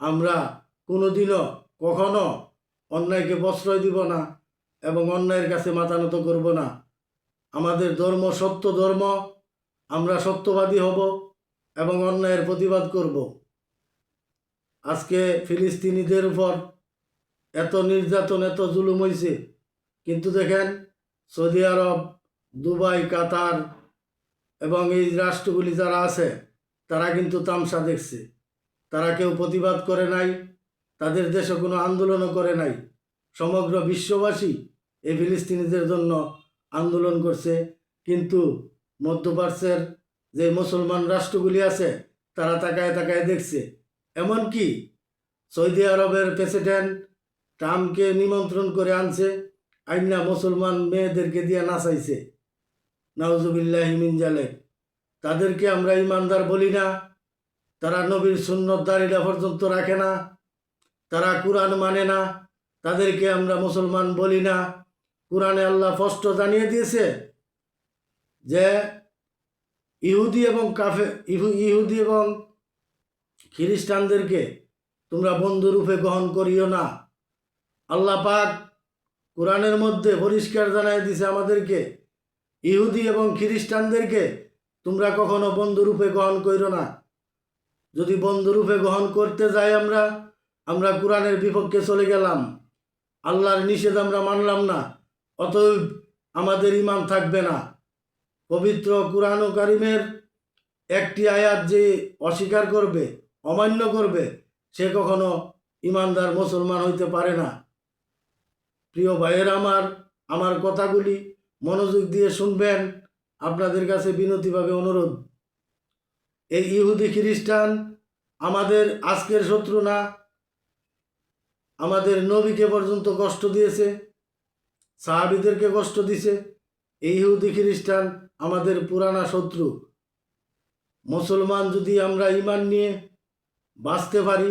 আমরা কোনোদিনও কখনো অন্যায়কে প্রশ্রয় দিব না এবং অন্যায়ের কাছে মাথা নত করব না। আমাদের ধর্ম সত্য ধর্ম, আমরা সত্যবাদী হব এবং অন্যায়ের প্রতিবাদ করব। আজকে ফিলিস্তিনিদের উপর এত নির্যাতন, এত জুলুম হয়েছে, কিন্তু দেখেন সৌদি আরব, দুবাই, কাতার এবং এই রাষ্ট্রগুলি যারা আছে তারা কিন্তু তামসা দেখছে। তারা কেউ প্রতিবাদ করে নাই, তাদের দেশে কোনো আন্দোলনও করে নাই। সমগ্র বিশ্ববাসী এই ফিলিস্তিনিদের জন্য আন্দোলন করছে, কিন্তু মধ্যপ্রাচ্যের যে মুসলমান রাষ্ট্রগুলি আছে তারা তাকায় তাকায় দেখছে। এমনকি সৌদি আরবের প্রেসিডেন্ট ট্রাম্পকে নিমন্ত্রণ করে আনছে, আইনা মুসলমান মেয়েদেরকে দিয়ে নাচাইছে। নাউজুবিল্লাহি মিন জালিক। তাদেরকে আমরা ইমানদার বলি না, তারা নবীর সুন্নত দাঁড়িটা পর্যন্ত রাখে না, তারা কুরআন মানে না, তাদেরকে আমরা মুসলমান বলি না। কুরআনে আল্লাহ স্পষ্ট জানিয়ে দিয়েছে যে ইহুদি এবং খ্রিস্টানদেরকে তোমরা বন্ধুরূপে গ্রহণ করিও না। আল্লাহ পাক কোরআনের মধ্যে পরিষ্কার জানাই দিছে আমাদেরকে, ইহুদি এবং খ্রিস্টানদেরকে তোমরা কখনো বন্ধুরূপে গ্রহণ করিও না। যদি বন্ধুরূপে গ্রহণ করতে যাই আমরা কোরআনের বিপক্ষে চলে গেলাম, আল্লাহর নিষেধ আমরা মানলাম না, অতএব আমাদের ঈমান থাকবে না। পবিত্র কুরআন ও কারিমের একটি আয়াত যে অস্বীকার করবে, অমান্য করবে, সে কখনো ঈমানদার মুসলমান হইতে পারে না। প্রিয় ভাইয়ের আমার কথাগুলি মনোযোগ দিয়ে শুনবেন, আপনাদের কাছে বিনতিভাবে অনুরোধ। এই ইহুদি খ্রিস্টান আমাদের আজকের শত্রু না, আমাদের নবীকে পর্যন্ত কষ্ট দিয়েছে, সাহাবীদেরকে কষ্ট দিয়েছে। এই ইহুদি খ্রিস্টান আমাদের পুরানা শত্রু। মুসলমান যদি আমরা ঈমান নিয়ে বাঁচতে পারি,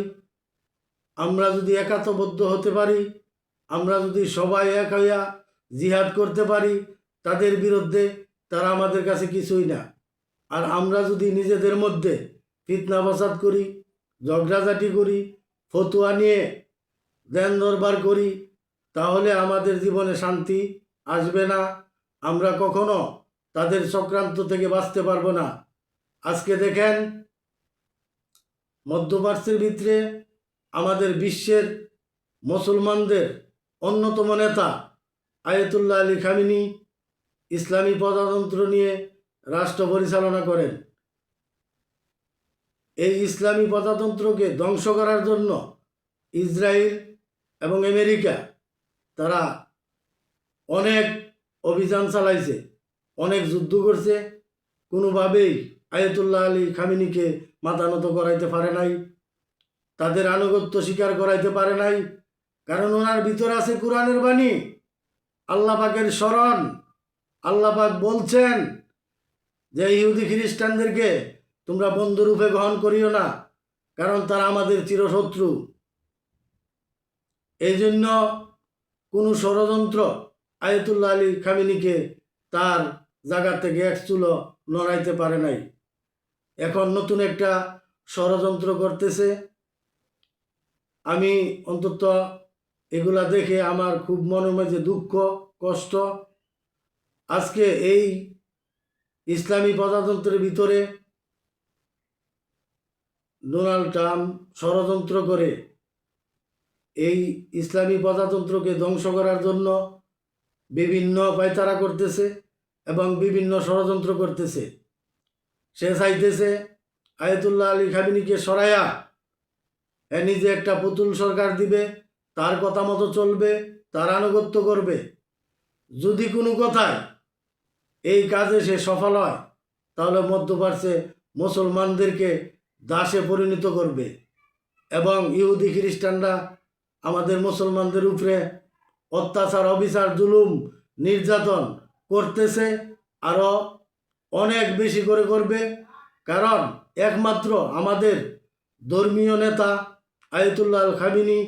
আমরা যদি একাত্মবদ্ধ হতে পারি, আমরা যদি সবাই এক হইয়া জিহাদ করতে পারি তাদের বিরুদ্ধে, তারা আমাদের কাছে কিছুই না। আর আমরা যদি নিজেদের মধ্যে ফিতনা ফাসাদ করি, ঝগড়াঝাটি করি, ফতুয়া নিয়ে ধ্যান দরবার করি, তাহলে আমাদের জীবনে শান্তি আসবে না। আমরা কখনো তাদের চক্রান্ত থেকে বাঁচতে পারবো না। আজকে দেখেন মধ্যপ্রাচ্যের ভিতরে আমাদের বিশ্বের মুসলমানদের অন্যতম নেতা আয়াতুল্লাহ আলী খামেনি ইসলামী প্রজাতন্ত্র নিয়ে রাষ্ট্র পরিচালনা করেন। এই ইসলামী প্রজাতন্ত্রকে ধ্বংস করার জন্য ইসরায়েল এবং আমেরিকা তারা অনেক অভিযান চালাইছে, অনেক যুদ্ধ করছে, কোনোভাবেই আয়াতুল্লাহ আলী খামেনিকে মাথা নত করাইতে পারে নাই, তাদের আনুগত্য স্বীকার করাইতে পারে নাই। কারণ ওনার ভিতরে আছে কোরআনের বাণী, আল্লাহ পাকের স্মরণ। আল্লাহ পাক বলছেন যে ইহুদি খ্রিস্টানদেরকে তোমরা বন্ধুরূপে গ্রহণ করিও না, কারণ তারা আমাদের চিরশত্রু। এই জন্য কোনো ষড়যন্ত্র আয়াতুল্লাহ আলী খামেনিকে তার জায়গা থেকে এক চুলো নড়াইতে পারে নাই। এখন নতুন একটা ষড়যন্ত্র করতেছে। আমি অন্তত এগুলা দেখে আমার খুব মনের মাঝে দুঃখ, কষ্ট। আজকে এই ইসলামী প্রজাতন্ত্রের ভিতরে ডোনাল্ড ট্রাম্প ষড়যন্ত্র করে এই ইসলামী প্রজাতন্ত্রকে ধ্বংস করার জন্য বিভিন্ন পায়তারা করতেছে এবং বিভিন্ন ষড়যন্ত্র করতেছে। সে চাইতেছে আয়াতুল্লাহ আলী খামেনিকে সরাইয়া নিজে একটা পুতুল সরকার দিবে, তার কথা মতো চলবে, তার আনুগত্য করবে। যদি কোনো কথায় এই কাজে সে সফল হয়, তাহলে মধ্যপ্রাচ্যে মুসলমানদেরকে দাসে পরিণত করবে এবং ইহুদি খ্রিস্টানরা আমাদের মুসলমানদের উপরে অত্যাচার, অবিচার, জুলুম, নির্যাতন করতেছে, আরও অনেক বেশি করে করবে। কারণ একমাত্র আমাদের ধর্মীয় নেতা আয়াতুল্লাহ আল খামেনি,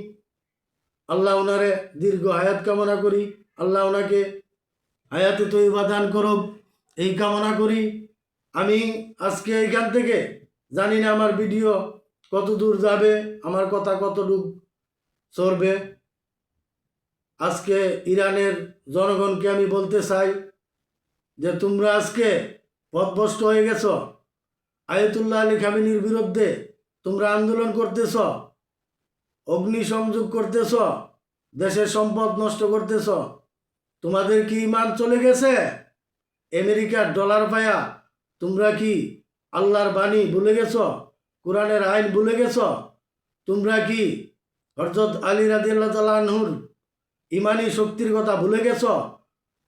আল্লাহ ওনারে দীর্ঘ হায়াত কামনা করি, আল্লাহ ওনাকে হায়াতে তৈবা দান করুক, এই কামনা করি। আমি আজকে এইখান থেকে জানি না আমার ভিডিও কত দূর যাবে, আমার কথা কতটুক চলবে। আজকে ইরানের জনগণকে আমি বলতে চাই যে তোমরা আজকে পথভ্রষ্ট হয়ে গেছ। আয়াতুল্লাহ আলী খামেনির বিরুদ্ধে তোমরা আন্দোলন করতেছ, অগ্নিসংযোগ করতেছ, দেশের সম্পদ নষ্ট করতেছ। তোমাদের কি ইমান চলে গেছে? আমেরিকার ডলার পায়া তোমরা কি আল্লাহর বাণী ভুলে গেছ? কোরআনের আইন ভুলে গেছ? তোমরা কি হযরত আলী রাদিয়াল্লাহু তাআলা আনহুর ইমানি শক্তির কথা ভুলে গেছ?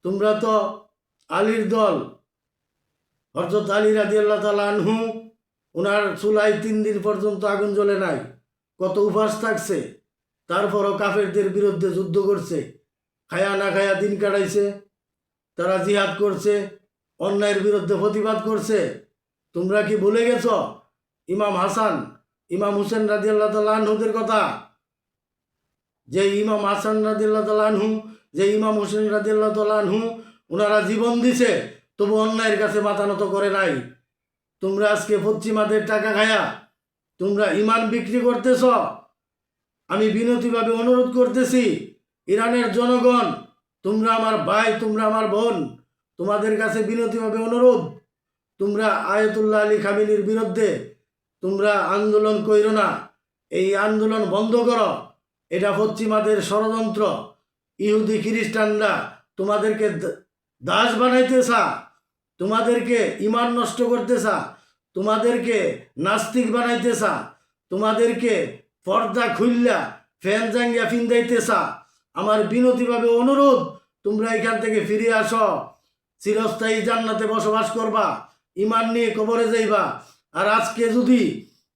তোমরা তো আলীর দল। হযরত আলী রাদিয়াল্লাহু তাআলা আনহু ওনার চুলায় 3 দিন পর্যন্ত আগুন জ্বলে নাই, কত উপবাস থাকছে, তারপরও কাফেরদের বিরুদ্ধে যুদ্ধ করছে, খায়া না খায়া দিন কাটাইছে। তারা জিহাদ করছে, অন্যায়ের বিরুদ্ধে প্রতিবাদ করছে। তোমরা কি ভুলে গেছ ইমাম হাসান, ইমাম হুসেন রাদিয়াল্লাহু তাআলা আনহুদের কথা? যে ইমাম হাসান রাদিয়াল্লাহু তাআলা আনহু, যে ইমাম হুসেন রাদিয়াল্লাহু তাআলা আনহু ওনারা জীবন দিছে, তবু অন্যায়ের কাছে মাথা নত করে নাই। তোমরা আজকে পশ্চিমাদের টাকা খায়া তোমরা ইমান বিক্রি করতেছ। আমি বিনতিভাবে অনুরোধ করতেছি, ইরানের জনগণ, তোমরা আমার ভাই, তোমরা আমার বোন, তোমাদের কাছে বিনতিভাবে অনুরোধ, তোমরা আয়াতুল্লাহ আলী খামেনির বিরুদ্ধে তোমরা আন্দোলন কইরো না। এই আন্দোলন বন্ধ করো। এটা পশ্চিমাদের ষড়যন্ত্র। ইহুদি খ্রিস্টানরা তোমাদেরকে দাস বানাইতেছা, তোমাদেরকে ইমান নষ্ট করতেছা, তোমাদেরকে নাস্তিক বানাইতেছা, তোমাদেরকে পর্দা খুললা ফ্যান জাঙ্গিয়া ফিন্দাইতেছা। আমার বিনতিভাবে অনুরোধ, তোমরা এখান থেকে ফিরে আসো, চিরস্থায়ী জান্নাতে বসবাস করবা, ইমান নিয়ে কবরে যাইবা। আর আজকে যদি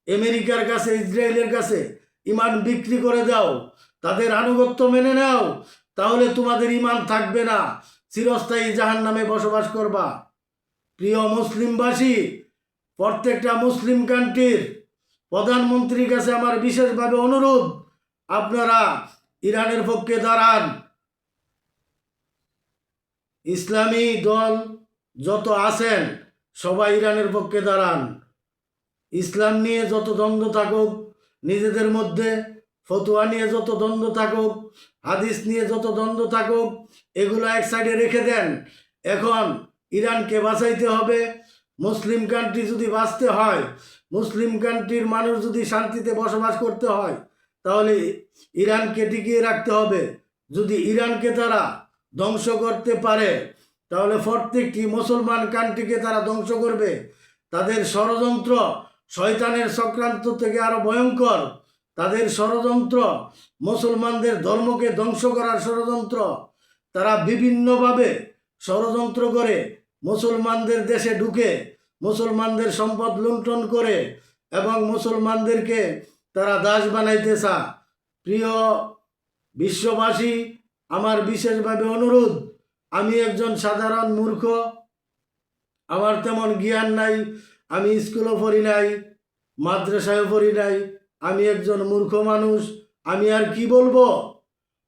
আমেরিকার কাছে, ইসরায়েলের কাছে ইমান বিক্রি করে দাও, তাদের আনুগত্য মেনে নাও, তাহলে তোমাদের ইমান থাকবে না, চিরস্থায়ী জাহান্নামে বসবাস করবা। প্রিয় মুসলিমবাসী, প্রত্যেকটা মুসলিম কান্ট্রির প্রধানমন্ত্রীর কাছে আমার বিশেষভাবে অনুরোধ, আপনারা ইরানের পক্ষে দাঁড়ান। ইসলামী দল যত আছেন সবাই ইরানের পক্ষে দাঁড়ান। ইসলাম নিয়ে যত দ্বন্দ্ব থাকুক নিজেদের মধ্যে, ফতোয়া নিয়ে যত দ্বন্দ্ব থাকুক, হাদিস নিয়ে যত দ্বন্দ্ব থাকুক, এগুলো এক সাইডে রেখে দেন। এখন ইরানকে বাঁচাইতে হবে। মুসলিম কান্ট্রি যদি বাঁচতে হয়, মুসলিম কান্ট্রির মানুষ যদি শান্তিতে বসবাস করতে হয়, তাহলে ইরানকে টিকিয়ে রাখতে হবে। যদি ইরানকে তারা ধ্বংস করতে পারে, তাহলে প্রত্যেকটি মুসলমান কান্ট্রিকে তারা ধ্বংস করবে। তাদের ষড়যন্ত্র শয়তানের চক্রান্ত থেকে আরো ভয়ঙ্কর। তাদের ষড়যন্ত্র মুসলমানদের ধর্মকে ধ্বংস করার ষড়যন্ত্র। তারা বিভিন্নভাবে ষড়যন্ত্র করে মুসলমানদের দেশে ঢুকে মুসলমানদের সম্পদ লুণ্ঠন করে এবং মুসলমানদেরকে তারা দাস বানাইতে চায়। প্রিয় বিশ্ববাসী, আমার বিশেষভাবে অনুরোধ, আমি একজন সাধারণ মূর্খ, আমার তেমন জ্ঞান নাই, আমি স্কুলও পড়ি নাই, মাদ্রাসায়ও পড়ি নাই, আমি একজন মূর্খ মানুষ। আমি আর কি বলবো?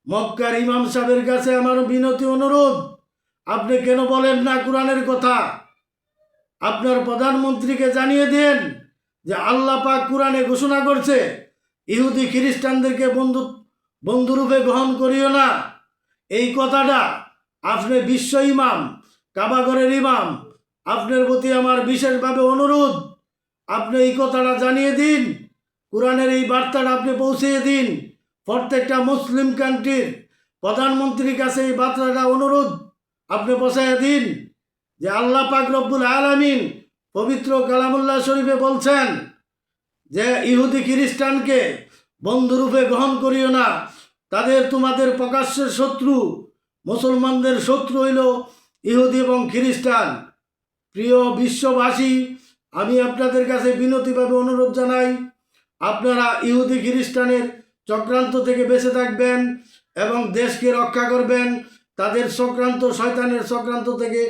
মক্কার ইমাম সাহেবের কাছে আমার বিনতি অনুরোধ, আপনি কেন বলেন না কোরআনের কথা? আপনার প্রধানমন্ত্রীকে জানিয়ে দেন যে আল্লাহ পাক কোরআনে ঘোষণা করছে, ইহুদি খ্রিস্টানদেরকে বন্ধুরূপে গ্রহণ করিও না। এই কথাটা আপনি বিশ্ব ইমাম, কাবাগরের ইমাম, আপনার প্রতি আমার বিশেষভাবে অনুরোধ, আপনি এই কথাটা জানিয়ে দিন, কোরআনের এই বার্তাটা আপনি পৌঁছিয়ে দিন। প্রত্যেকটা মুসলিম কান্ট্রির প্রধানমন্ত্রীর কাছে এই বার্তাটা অনুরোধ আপনি পৌঁছাইয়া দিন যে আল্লাহ পাক রব্বুল আলামিন পবিত্র কালামুল্লাহ শরীফে বলছেন যে ইহুদি খ্রিস্টানকে বন্ধুরূপে গ্রহণ করিও না, তাদের তোমাদের প্রকাশ্যের শত্রু। মুসলমানদের শত্রু হইল ইহুদি এবং খ্রিস্টান। প্রিয় বিশ্ববাসী, আমি আপনাদের কাছে বিনতিভাবে অনুরোধ জানাই, আপনারা ইহুদি খ্রিস্টানের চক্রান্ত থেকে বেঁচে থাকবেন এবং দেশকে রক্ষা করবেন। তাদের চক্রান্ত শয়তানের চক্রান্ত থেকে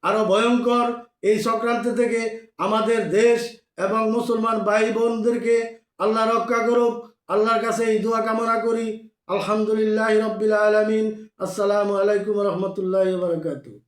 আরও ভয়ঙ্কর। এই চক্রান্ত থেকে আমাদের দেশ এবং মুসলমান ভাই বোনদেরকে আল্লাহ রক্ষা করুক। আল্লাহর কাছে এই দোয়া কামনা করি। আলহামদুলিল্লাহ রব্বিল আলামিন। আসসালামু আলাইকুম রহমতুল্লাহ বারাকাতুহু।